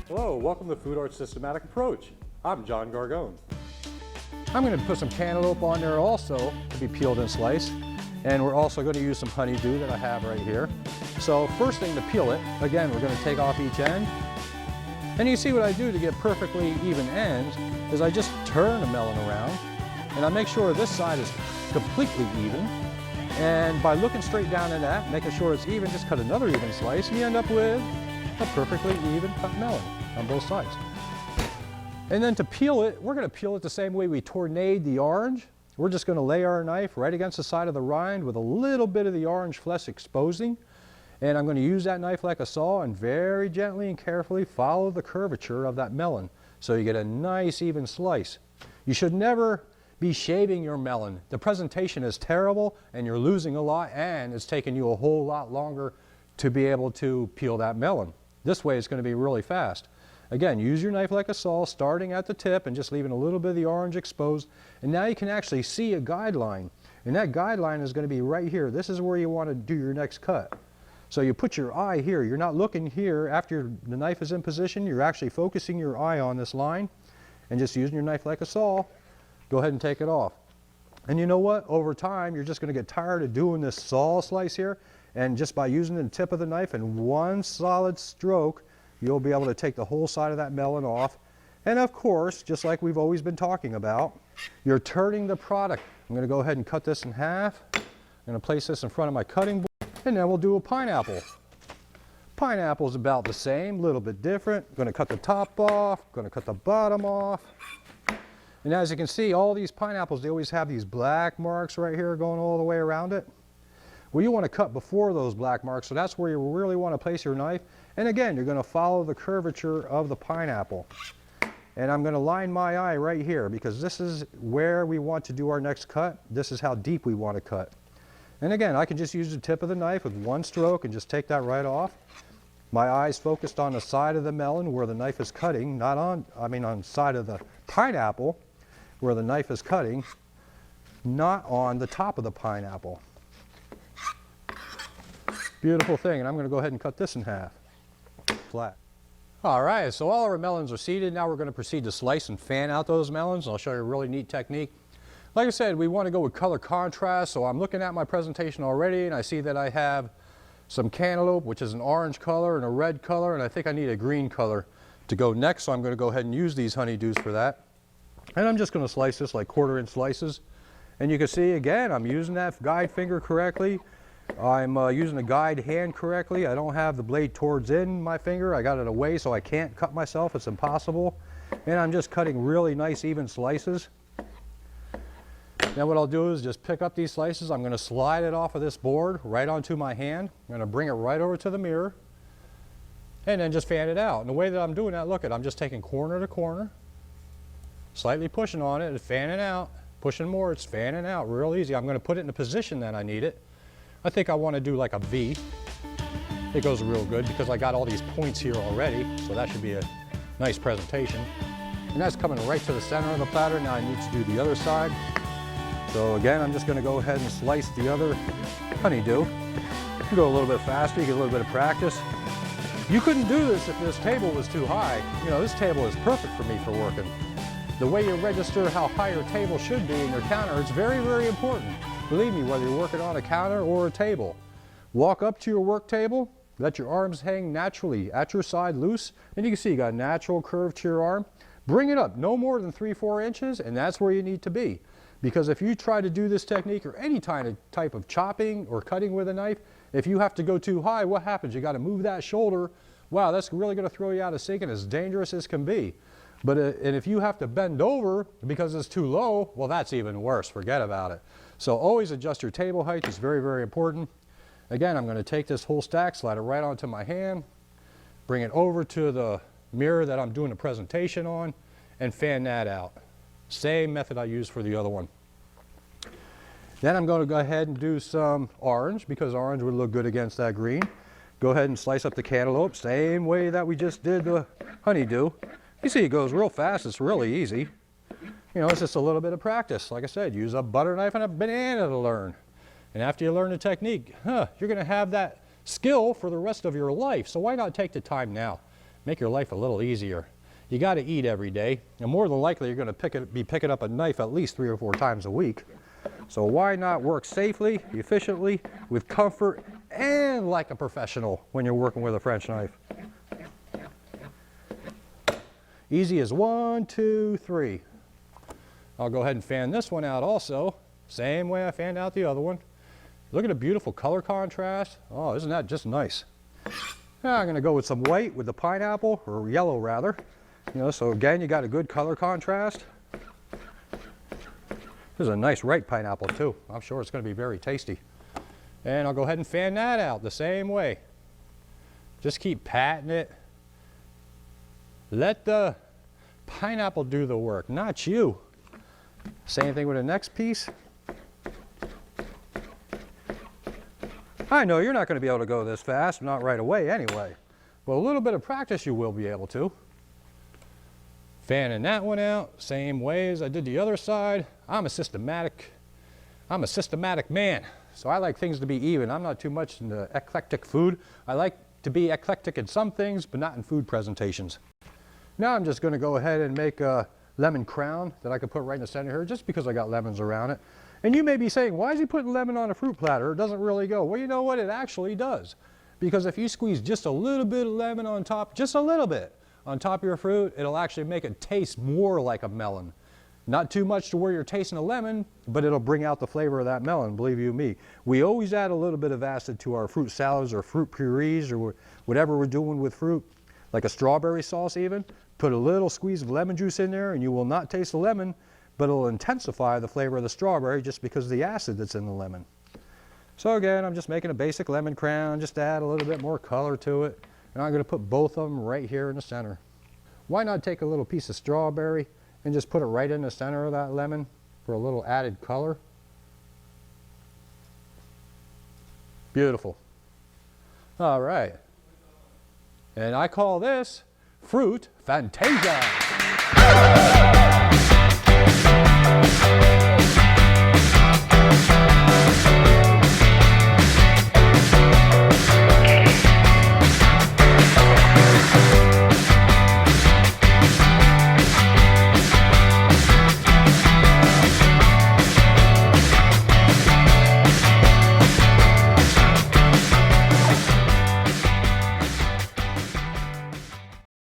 Hello, welcome to Food Art's Systematic Approach. I'm John Gargone. I'm going to put some cantaloupe on there also to be peeled and sliced. And we're also going to use some honeydew that I have right here. So first thing to peel it, again, we're going to take off each end. And you see what I do to get perfectly even ends is I just turn the melon around and I make sure this side is completely even. And by looking straight down at that, making sure it's even, just cut another even slice and you end up with a perfectly even cut melon on both sides. And then to peel it, we're going to peel it the same way we tornade the orange. We're just going to lay our knife right against the side of the rind with a little bit of the orange flesh exposing. And I'm going to use that knife like a saw and very gently and carefully follow the curvature of that melon so you get a nice even slice. You should never be shaving your melon. The presentation is terrible and you're losing a lot, and it's taking you a whole lot longer to be able to peel that melon. This way it's going to be really fast. Again, use your knife like a saw, starting at the tip and just leaving a little bit of the orange exposed. And now you can actually see a guideline. And that guideline is going to be right here. This is where you want to do your next cut. So you put your eye here. You're not looking here after the knife is in position. You're actually focusing your eye on this line and just using your knife like a saw. Go ahead and take it off. And you know what? Over time, you're just going to get tired of doing this saw slice here. And just by using the tip of the knife in one solid stroke, you'll be able to take the whole side of that melon off. And of course, just like we've always been talking about, you're turning the product. I'm going to go ahead and cut this in half. I'm going to place this in front of my cutting board, and then we'll do a pineapple. Pineapple is about the same, a little bit different. I'm going to cut the top off, going to cut the bottom off. And as you can see, all these pineapples, they always have these black marks right here going all the way around it. Well, you want to cut before those black marks, so that's where you really want to place your knife. And again, you're going to follow the curvature of the pineapple. And I'm going to line my eye right here because this is where we want to do our next cut. This is how deep we want to cut. And again, I can just use the tip of the knife with one stroke and just take that right off. My eye's focused on the side of the melon where the knife is cutting, not on, on the side of the pineapple where the knife is cutting, not on the top of the pineapple. Beautiful thing, and I'm going to go ahead and cut this in half, flat. All right, so all our melons are seeded. Now we're going to proceed to slice and fan out those melons. I'll show you a really neat technique. Like I said, we want to go with color contrast, so I'm looking at my presentation already, and I see that I have some cantaloupe, which is an orange color and a red color, and I think I need a green color to go next, so I'm going to go ahead and use these honeydews for that. And I'm just going to slice this like 1/4 inch slices. And you can see, again, I'm using that guide finger correctly. I'm using the guide hand correctly. I don't have the blade towards in my finger. I got it away so I can't cut myself. It's impossible. And I'm just cutting really nice even slices. Now what I'll do is just pick up these slices. I'm going to slide it off of this board right onto my hand. I'm going to bring it right over to the mirror and then just fan it out. And the way that I'm doing that, look at, I'm just taking corner to corner, slightly pushing on it and fanning out, pushing more, it's fanning out real easy. I'm going to put it in the position that I need it. I think I want to do like a V. It goes real good because I got all these points here already, so that should be a nice presentation. And that's coming right to the center of the platter. Now I need to do the other side. So again, I'm just going to go ahead and slice the other honeydew. You can go a little bit faster, you get a little bit of practice. You couldn't do this if this table was too high. You know, this table is perfect for me for working. The way you register how high your table should be in your counter, it's very, very important. Believe me, whether you're working on a counter or a table. Walk up to your work table, let your arms hang naturally at your side loose, and you can see you got a natural curve to your arm. Bring it up no more than 3-4 inches, and that's where you need to be. Because if you try to do this technique or any type of chopping or cutting with a knife, if you have to go too high, what happens? You got to move that shoulder. Wow, that's really going to throw you out of sync and as dangerous as can be. But and if you have to bend over because it's too low, well, that's even worse. Forget about it. So always adjust your table height. It's very, very important. Again, I'm going to take this whole stack, slide it right onto my hand, bring it over to the mirror that I'm doing the presentation on, and fan that out. Same method I used for the other one. Then I'm going to go ahead and do some orange because orange would look good against that green. Go ahead and slice up the cantaloupe, same way that we just did the honeydew. You see it goes real fast, it's really easy. You know, it's just a little bit of practice. Like I said, use a butter knife and a banana to learn. And after you learn the technique, you're going to have that skill for the rest of your life. So why not take the time now? make your life a little easier. You got to eat every day, and more than likely you're going to be picking up a knife at least 3 or 4 times a week. So why not work safely, efficiently, with comfort, and like a professional when you're working with a French knife? Easy as 1, 2, 3. I'll go ahead and fan this one out also. Same way I fanned out the other one. Look at the beautiful color contrast. Oh, isn't that just nice? Now I'm going to go with some white with the pineapple, or yellow rather. You know, so again, you got a good color contrast. This is a nice ripe pineapple too. I'm sure it's going to be very tasty. And I'll go ahead and fan that out the same way. Just keep patting it. Let the pineapple do the work, not you. Same thing with the next piece. I know you're not going to be able to go this fast, not right away anyway. But a little bit of practice you will be able to. Fanning that one out, same way as I did the other side. I'm a systematic man, so I like things to be even. I'm not too much into eclectic food. I like to be eclectic in some things, but not in food presentations. Now I'm just going to go ahead and make a lemon crown that I could put right in the center here, just because I got lemons around it. And you may be saying, why is he putting lemon on a fruit platter? It doesn't really go. Well, you know what? It actually does. Because if you squeeze just a little bit of lemon on top, just a little bit, on top of your fruit, it'll actually make it taste more like a melon. Not too much to where you're tasting a lemon, but it'll bring out the flavor of that melon, believe you me. We always add a little bit of acid to our fruit salads or fruit purees or whatever we're doing with fruit, like a strawberry sauce even. Put a little squeeze of lemon juice in there and you will not taste the lemon, but it'll intensify the flavor of the strawberry just because of the acid that's in the lemon. So again, I'm just making a basic lemon crown, just to add a little bit more color to it. And I'm going to put both of them right here in the center. Why not take a little piece of strawberry and just put it right in the center of that lemon for a little added color? Beautiful. All right. And I call this Fruit Fantasia.